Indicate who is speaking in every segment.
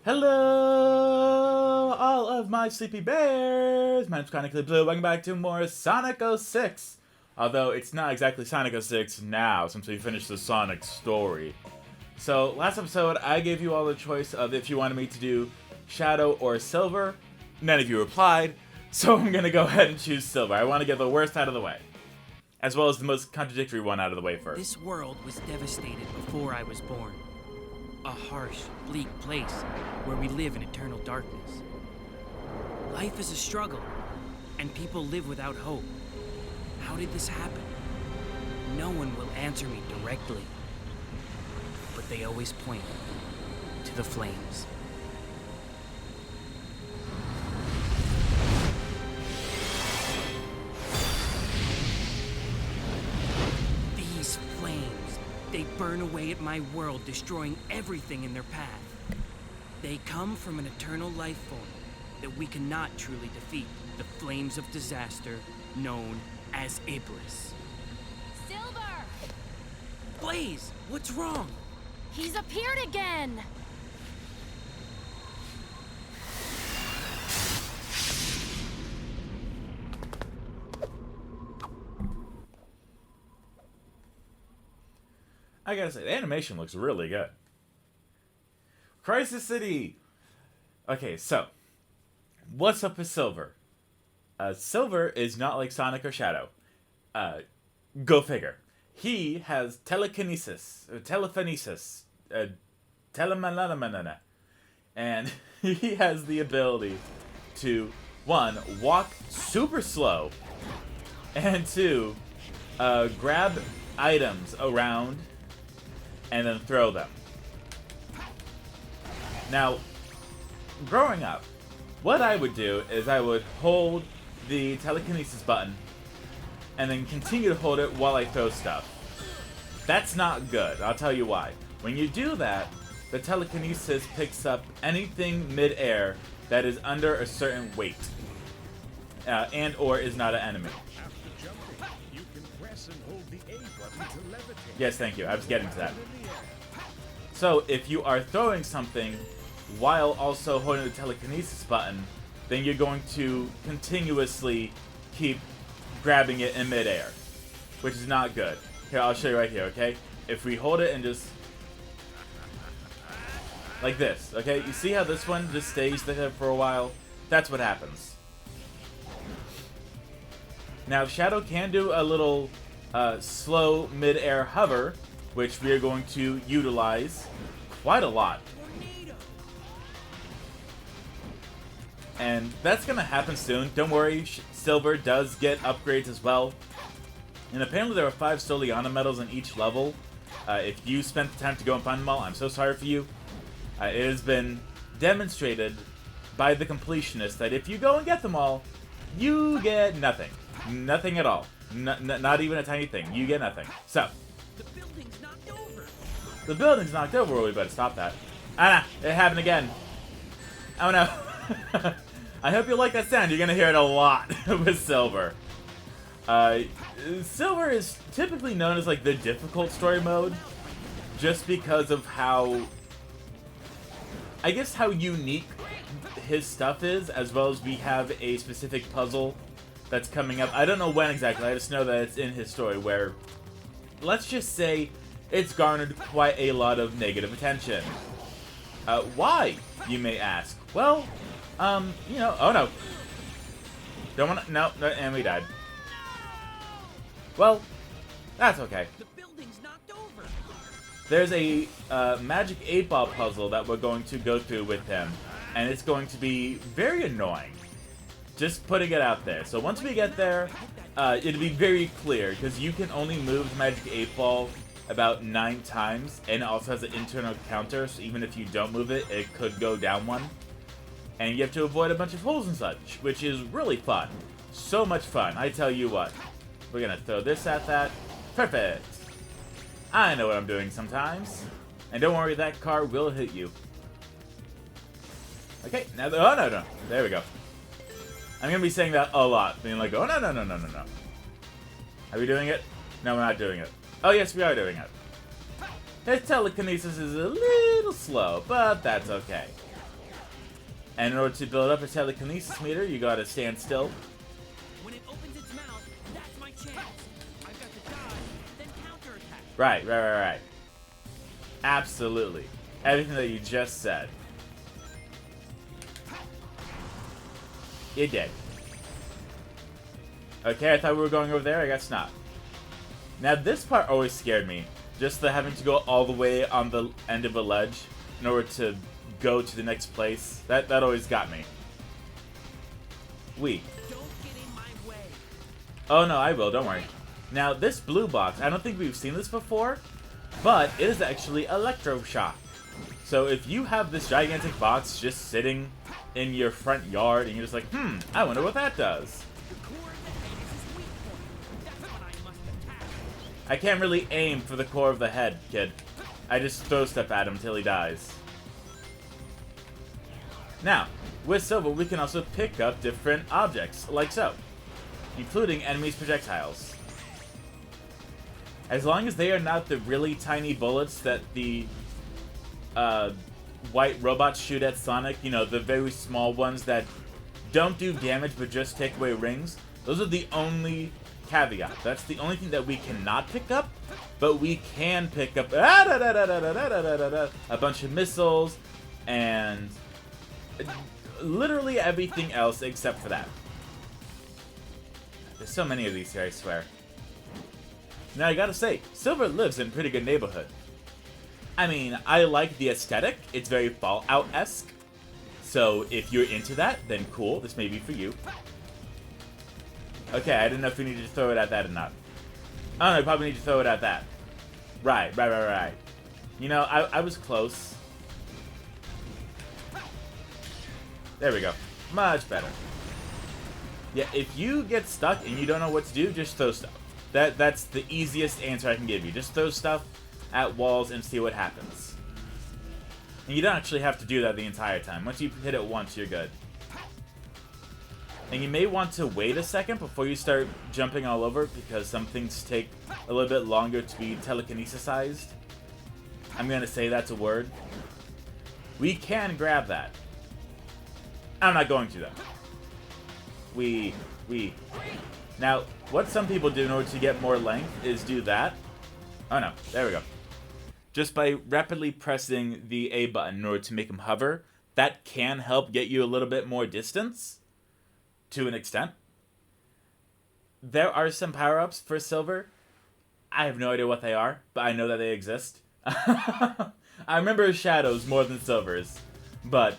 Speaker 1: Hello, all of my sleepy bears. My name's Chronically Blue. Welcome back to more Sonic 06. Although it's not exactly Sonic 06 now, since we finished the Sonic story. So last episode, I gave you all the choice of if you wanted me to do Shadow or Silver. None of you replied, so I'm gonna go ahead and choose Silver. I want to get the worst out of the way, as well as the most contradictory one out of the way first.
Speaker 2: This world was devastated before I was born. A harsh, bleak place where we live in eternal darkness. Life is a struggle, and people live without hope. How did this happen? No one will answer me directly, but they always point to the flames. These flames, they burn away at my world, destroying everything in their path. They come from an eternal life form that we cannot truly defeat, the flames of disaster known as Iblis.
Speaker 3: Silver!
Speaker 2: Blaze, what's wrong?
Speaker 3: He's appeared again!
Speaker 1: I gotta say, the animation looks really good. Crisis City! Okay, so, what's up with Silver? Silver is not like Sonic or Shadow. Go figure. He has telekinesis, telephonesis, telemanana, and he has the ability to, one, walk super slow, and two, grab items around and then throw them. Now, growing up, what I would do is I would hold the telekinesis button and then continue to hold it while I throw stuff. That's not good. I'll tell you why. When you do that, the telekinesis picks up anything mid-air that is under a certain weight and or is not an enemy.
Speaker 4: After jumping, you can press and hold the A button to levitate.
Speaker 1: Yes, thank you. I was getting to that. So, if you are throwing something while also holding the telekinesis button, then you're going to continuously keep grabbing it in midair, which is not good. Here, I'll show you right here, okay? If we hold it and just... like this, okay? You see how this one just stays there for a while? That's what happens. Now, Shadow can do a little slow mid-air hover, which we are going to utilize quite a lot. And that's going to happen soon. Don't worry, Silver does get upgrades as well. And apparently there are 5 Soliana medals in each level. If you spent the time to go and find them all, I'm so sorry for you. It has been demonstrated by the completionists that if you go and get them all, you get nothing. Nothing at all. Not even a tiny thing. You get nothing. So,
Speaker 2: The building's knocked over.
Speaker 1: the building's knocked over. Well, we better stop that. Ah, it happened again. Oh no. I hope you like that sound. You're gonna hear it a lot with Silver. Silver is typically known as like the difficult story mode, just because of how, I guess, how unique his stuff is, as well as we have a specific puzzle that's coming up. I don't know when exactly. I just know that it's in his story where, let's just say, it's garnered quite a lot of negative attention. Why, you may ask? Well, you know, oh no. Don't wanna, no, and we died. Well, that's okay.
Speaker 2: The building's knocked over.
Speaker 1: There's a Magic 8-Ball puzzle that we're going to go through with him, and it's going to be very annoying. Just putting it out there. So once we get there, it'll be very clear, because you can only move the Magic 8-Ball about 9 times, and it also has an internal counter, so even if you don't move it, it could go down 1. And you have to avoid a bunch of holes and such, which is really fun. So much fun, I tell you what. We're gonna throw this at that. Perfect! I know what I'm doing sometimes. And don't worry, that car will hit you. Okay, now, oh no, there we go. I'm gonna be saying that a lot, being like, oh no. Are we doing it? No, we're not doing it. Oh yes, we are doing it. His telekinesis is a little slow, but that's okay. And in order to build up a telekinesis meter, you gotta stand still.
Speaker 2: When it opens its mouth, that's my chance. I've got to dodge, then counterattack.
Speaker 1: Right. Absolutely. Everything that you just said. You did. Okay, I thought we were going over there. I guess not. Now, this part always scared me. Just the having to go all the way on the end of a ledge in order to go to the next place. That always got me.
Speaker 2: Don't get in my way.
Speaker 1: Oh no, I will. Don't worry. Now, this blue box, I don't think we've seen this before, but it is actually electroshock. So if you have this gigantic box just sitting in your front yard and you're just like, I wonder what that does.
Speaker 2: The core of the head is his weak point. That's what I must attack.
Speaker 1: I can't really aim for the core of the head, kid. I just throw stuff at him until he dies. Now, with Silver, we can also pick up different objects, like so, including enemies' projectiles. As long as they are not the really tiny bullets that the white robots shoot at Sonic, you know, the very small ones that don't do damage but just take away rings, those are the only caveat. That's the only thing that we cannot pick up, but we can pick up a bunch of missiles and literally everything else except for that. There's so many of these here, I swear. Now, I gotta say, Silver lives in a pretty good neighborhood. I mean, I like the aesthetic. It's very Fallout-esque. So, if you're into that, then cool. This may be for you. Okay, I didn't know if we needed to throw it at that or not. Oh, no, I probably need to throw it at that. Right. You know, I was close. There we go. Much better. Yeah, if you get stuck and you don't know what to do, just throw stuff. That's the easiest answer I can give you. Just throw stuff at walls and see what happens. And you don't actually have to do that the entire time. Once you hit it once, you're good. And you may want to wait a second before you start jumping all over, because some things take a little bit longer to be telekinesisized. I'm gonna say that's a word. We can grab that. I'm not going to, though. Now, what some people do in order to get more length is do that. Oh no, there we go. Just by rapidly pressing the A button in order to make him hover, that can help get you a little bit more distance, to an extent. There are some power-ups for Silver. I have no idea what they are, but I know that they exist. I remember Shadow's more than Silver's, but...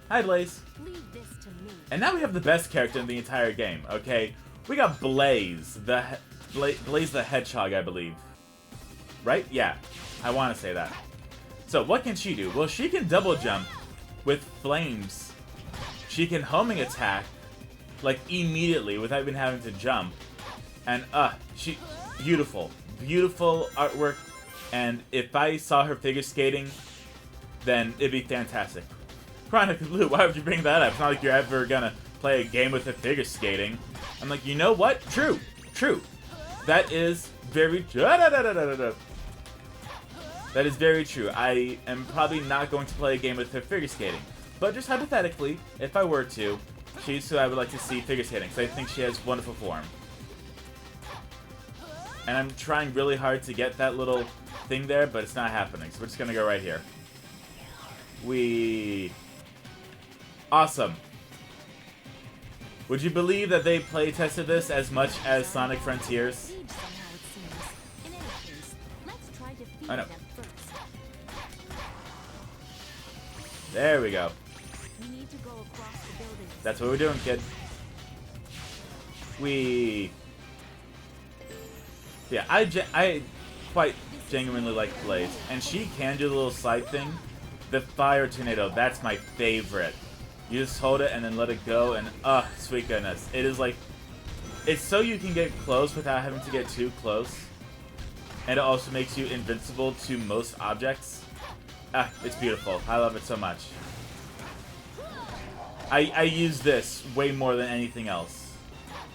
Speaker 1: Hi, Blaze.
Speaker 3: Leave this to me.
Speaker 1: And now we have the best character in the entire game, okay? We got Blaze, Blaze the Hedgehog, I believe. Right? Yeah, I want to say that. So, what can she do? Well, she can double jump with flames. She can homing attack, like, immediately without even having to jump. And, beautiful. Beautiful artwork. And if I saw her figure skating, then it'd be fantastic. Chronic Blue, why would you bring that up? It's not like you're ever gonna play a game with her figure skating. I'm like, you know what? True. That is very true. That is very true. I am probably not going to play a game with her figure skating. But just hypothetically, if I were to, she's who I would like to see figure skating, because I think she has wonderful form. And I'm trying really hard to get that little thing there, but it's not happening. So we're just gonna go right here. Awesome. Would you believe that they play tested this as much as Sonic Frontiers?
Speaker 3: Siege somehow, it seems. In any case, let's try defeating
Speaker 1: I know.
Speaker 3: them first.
Speaker 1: There we go.
Speaker 3: We need to go across the building.
Speaker 1: That's what we're doing, kid. Yeah, I quite genuinely like Blaze. And she can do the little slide thing. The fire tornado, that's my favorite. You just hold it and then let it go, and sweet goodness. It is like, it's so you can get close without having to get too close. And it also makes you invincible to most objects. It's beautiful. I love it so much. I use this way more than anything else.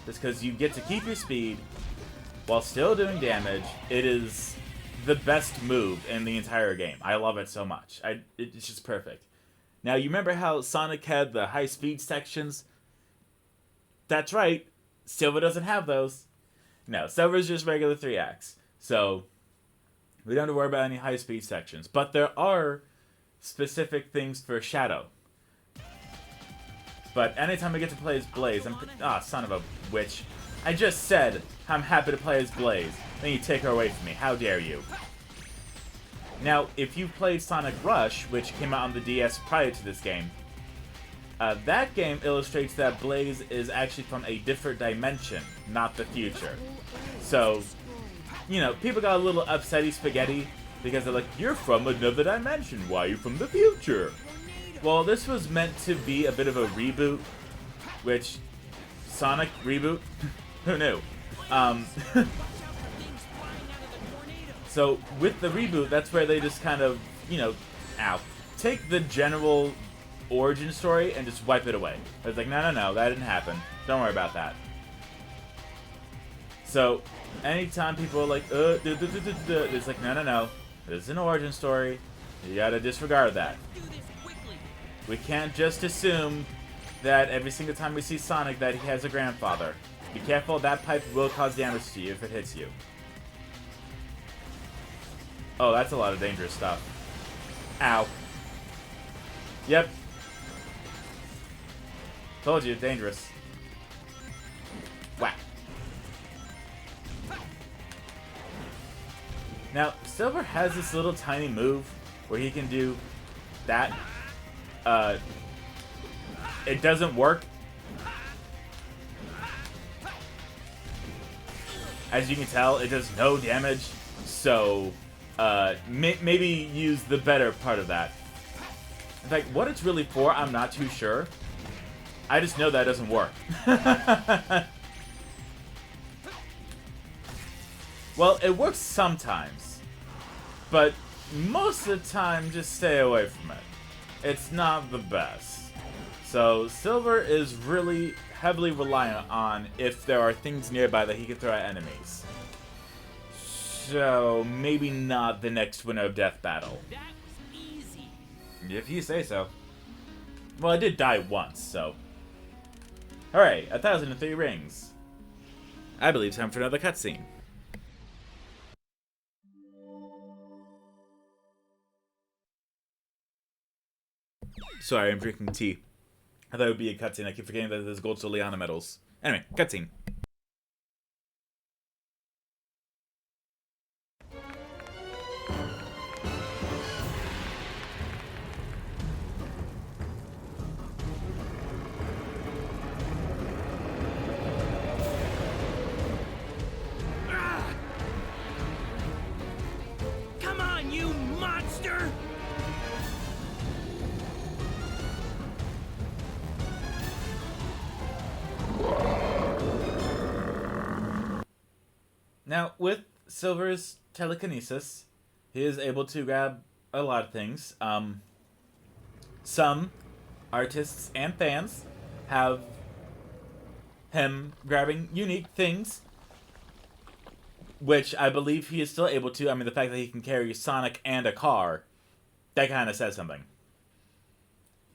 Speaker 1: Just because you get to keep your speed while still doing damage. It is the best move in the entire game. I love it so much. It's just perfect. Now, you remember how Sonic had the high-speed sections? That's right. Silver doesn't have those. No, Silver's just regular 3-acts. So, we don't have to worry about any high-speed sections. But there are specific things for Shadow. But anytime I get to play as Blaze, son of a witch. I just said I'm happy to play as Blaze. Then you take her away from me. How dare you? Now, if you played Sonic Rush, which came out on the DS prior to this game, that game illustrates that Blaze is actually from a different dimension, not the future. So, you know, people got a little upsetty spaghetti because they're like, you're from another dimension, why are you from the future? Well, this was meant to be a bit of a reboot, which, Sonic reboot? Who knew? So, with the reboot, that's where they just kind of, you know, take the general origin story and just wipe it away. It's like, no, that didn't happen. Don't worry about that. So, anytime people are like, it's like, no, this is an origin story. You gotta disregard that. We can't just assume that every single time we see Sonic that he has a grandfather. Be careful, that pipe will cause damage to you if it hits you. Oh, that's a lot of dangerous stuff. Ow. Yep. Told you, dangerous. Whack. Now, Silver has this little tiny move where he can do that. It doesn't work. As you can tell, it does no damage. So, maybe use the better part of that. In fact, what it's really for, I'm not too sure. I just know that doesn't work. Well, it works sometimes. But most of the time, just stay away from it. It's not the best. So, Silver is really heavily reliant on if there are things nearby that he can throw at enemies. So, maybe not the next winner of Death Battle.
Speaker 2: That was easy.
Speaker 1: If you say so. Well, I did die once, so. Alright, 1,003 rings. I believe it's time for another cutscene. Sorry, I'm drinking tea. I thought it would be a cutscene. I keep forgetting that there's gold Soleanna medals. Anyway, cutscene.
Speaker 2: Come on, you monster!
Speaker 1: Now, with Silver's telekinesis, he is able to grab a lot of things. Some artists and fans have him grabbing unique things, which I believe he is still able to. I mean, the fact that he can carry Sonic and a car, that kind of says something.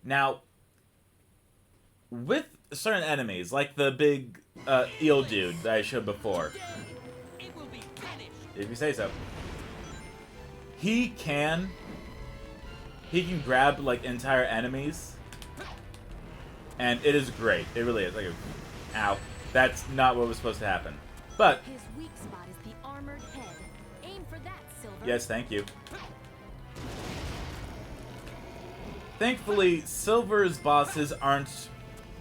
Speaker 1: Now, with certain enemies, like the big eel dude that I showed before,
Speaker 2: It will be finished.
Speaker 1: if you say so, he can grab like entire enemies, and it is great. It really is. Like, ow, that's not what was supposed to happen. But
Speaker 3: His weak spot is the armored head. Aim for that, Silver.
Speaker 1: yes, thank you. Thankfully, Silver's bosses aren't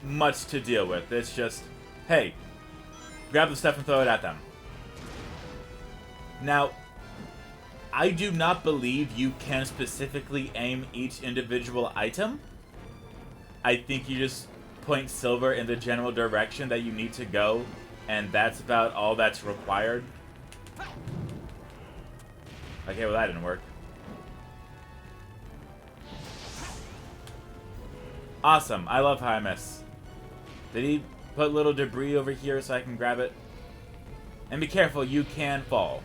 Speaker 1: much to deal with. It's just, hey, grab the stuff and throw it at them. Now, I do not believe you can specifically aim each individual item. I think you just point Silver in the general direction that you need to go, and that's about all that's required. Okay, well that didn't work. Awesome, I love how I miss. Did he put little debris over here so I can grab it? And be careful, you can fall.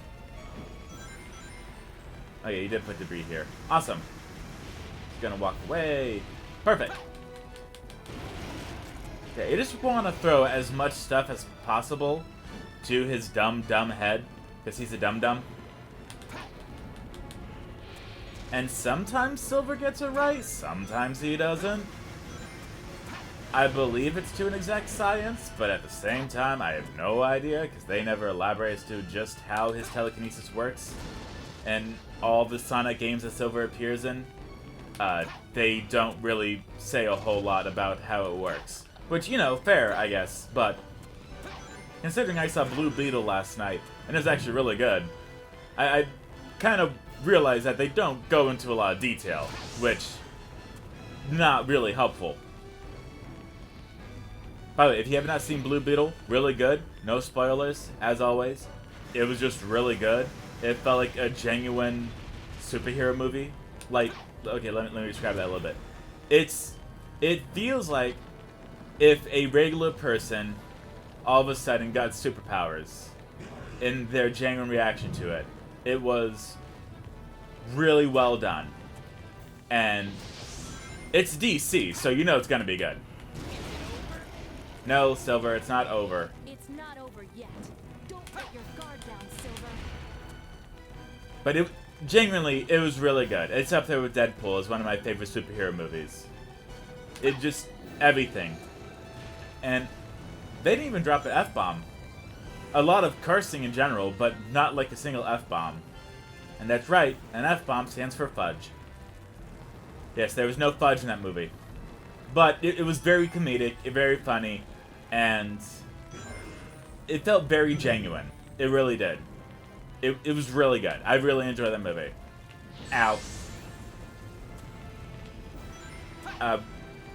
Speaker 1: Oh yeah, he did put debris here. Awesome. He's gonna walk away. Perfect. Okay, I just want to throw as much stuff as possible to his dumb head, because he's a dum-dum. And sometimes Silver gets it right, sometimes he doesn't. I believe it's to an exact science, but at the same time, I have no idea, because they never elaborate as to just how his telekinesis works. And all the Sonic games that Silver appears in, they don't really say a whole lot about how it works. Which, you know, fair, I guess, but considering I saw Blue Beetle last night, and it was actually really good, I kind of realized that they don't go into a lot of detail, which, not really helpful. By the way, if you have not seen Blue Beetle, really good. No spoilers, as always. It was just really good. It felt like a genuine superhero movie. Like, okay, let me describe that a little bit. It feels like if a regular person all of a sudden got superpowers in their genuine reaction to it. It was really well done. And it's DC, so you know it's gonna be good. No, Silver, it's not over.
Speaker 3: It's not over yet. Don't let your guard down, Silver.
Speaker 1: But it genuinely, it was really good. It's up there with Deadpool as one of my favorite superhero movies. It just, everything. And they didn't even drop an F-bomb. A lot of cursing in general, but not like a single F-bomb. And that's right, an F-bomb stands for fudge. Yes, there was no fudge in that movie. But it was very comedic, very funny, and it felt very genuine. It really did. It was really good. I really enjoyed that movie. Ow.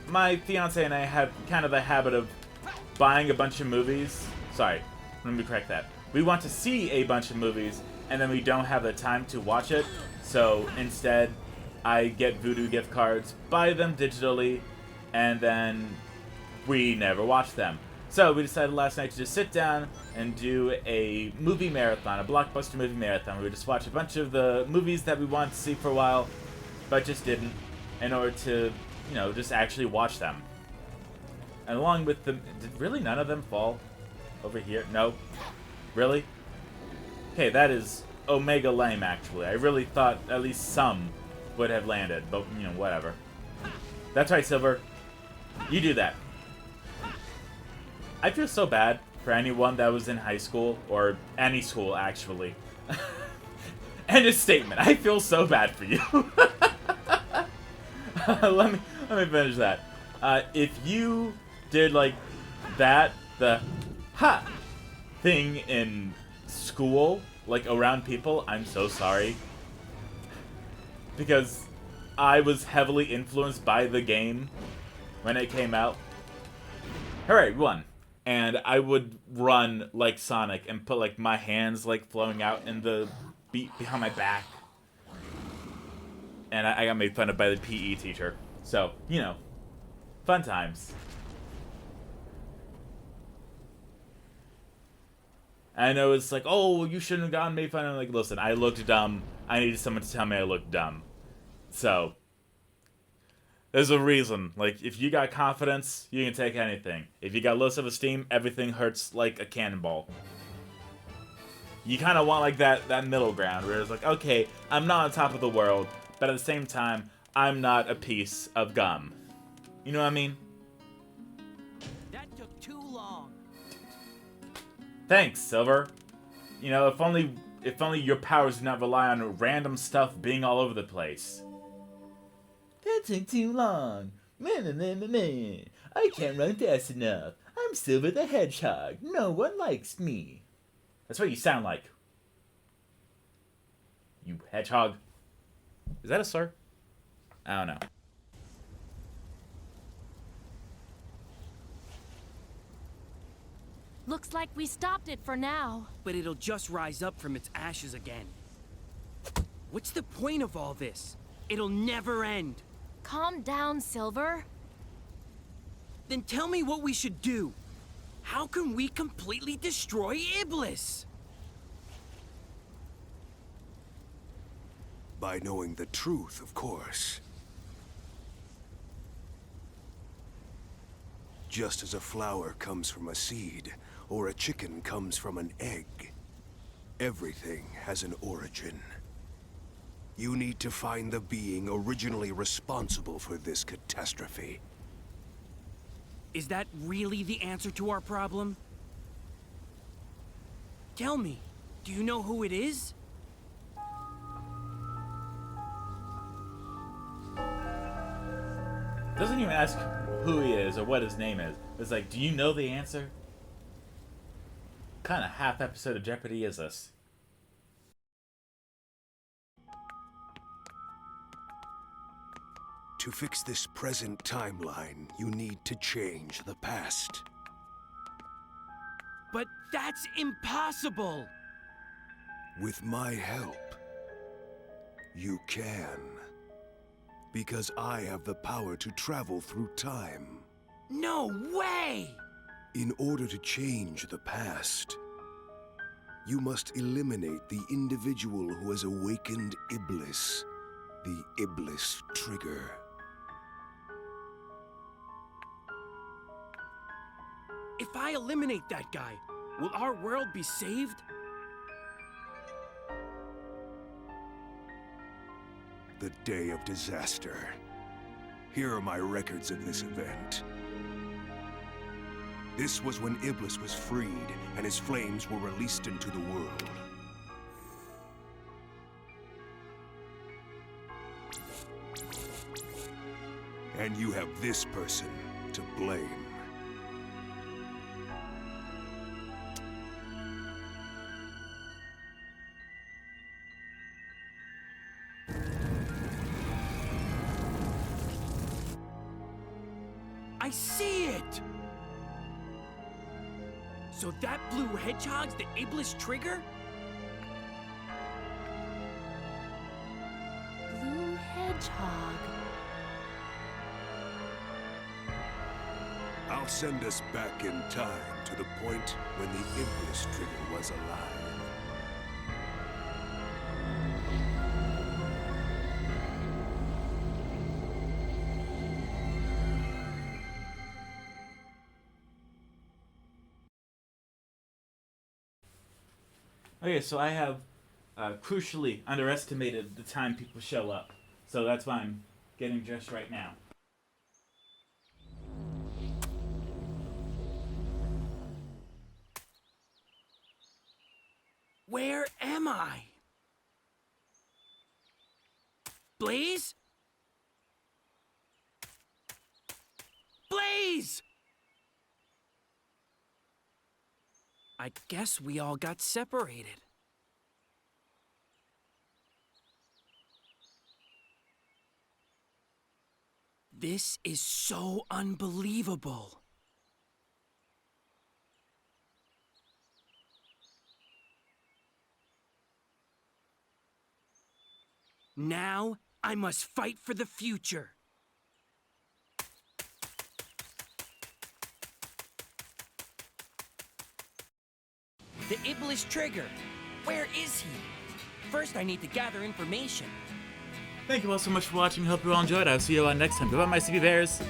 Speaker 1: My fiance and I have kind of the habit of buying a bunch of movies. Sorry, let me correct that. We want to see a bunch of movies, and then we don't have the time to watch it. So instead, I get Vudu gift cards, buy them digitally, and then we never watch them. So we decided last night to just sit down and do a movie marathon, a blockbuster movie marathon. We would just watch a bunch of the movies that we wanted to see for a while, but just didn't, in order to, you know, just actually watch them. And along with them, did really none of them fall over here? No? Really? Okay, that is omega lame, actually. I really thought at least some would have landed, but, you know, whatever. That's right, Silver. You do that. I feel so bad for anyone that was in high school, or any school, actually. End of statement. I feel so bad for you. let me finish that. If you did like that, the ha thing in school, like around people, I'm so sorry. Because I was heavily influenced by the game when it came out. Hooray, run. And I would run like Sonic and put like my hands like flowing out in the beat behind my back. And I got made fun of by the PE teacher. So, you know, fun times. I know it's like, oh, you shouldn't have gotten made fun of. I'm like, listen, I looked dumb. I needed someone to tell me I looked dumb. So, there's a reason. Like, if you got confidence, you can take anything. If you got low self-esteem, everything hurts like a cannonball. You kind of want, like, that middle ground, where it's like, okay, I'm not on top of the world, but at the same time, I'm not a piece of gum. You know what I mean?
Speaker 2: That took too long.
Speaker 1: Thanks, Silver. You know, if only your powers did not rely on random stuff being all over the place. That took too long. I can't run fast enough. I'm Silver the Hedgehog. No one likes me. That's what you sound like. You hedgehog. Is that a slur? I don't know.
Speaker 3: Looks like we stopped it for now.
Speaker 2: But it'll just rise up from its ashes again. What's the point of all this? It'll never end.
Speaker 3: Calm down, Silver.
Speaker 2: Then tell me what we should do. How can we completely destroy Iblis?
Speaker 5: By knowing the truth, of course. Just as a flower comes from a seed, or a chicken comes from an egg, everything has an origin. You need to find the being originally responsible for this catastrophe.
Speaker 2: Is that really the answer to our problem? Tell me, do you know who it is?
Speaker 1: Doesn't even ask who he is or what his name is. It's like, do you know the answer? What kind of half episode of Jeopardy is this?
Speaker 5: To fix this present timeline, you need to change the past.
Speaker 2: But that's impossible!
Speaker 5: With my help, you can. Because I have the power to travel through time.
Speaker 2: No way!
Speaker 5: In order to change the past, you must eliminate the individual who has awakened Iblis, the Iblis Trigger.
Speaker 2: If I eliminate that guy, will our world be saved?
Speaker 5: The day of disaster. Here are my records of this event. This was when Iblis was freed and his flames were released into the world. And you have this person to blame.
Speaker 2: I see it! So that blue hedgehog's the Iblis Trigger?
Speaker 3: Blue hedgehog.
Speaker 5: I'll send us back in time to the point when the Iblis Trigger was alive.
Speaker 1: Okay, so I have crucially underestimated the time people show up. So that's why I'm getting dressed right now.
Speaker 2: Where am I? Blaze? Blaze! I guess we all got separated. This is so unbelievable. Now, I must fight for the future. The Iblis Trigger. Where is he? First, I need to gather information.
Speaker 1: Thank you all so much for watching. Hope you all enjoyed. I'll see you all next time. Goodbye, my CP Bears.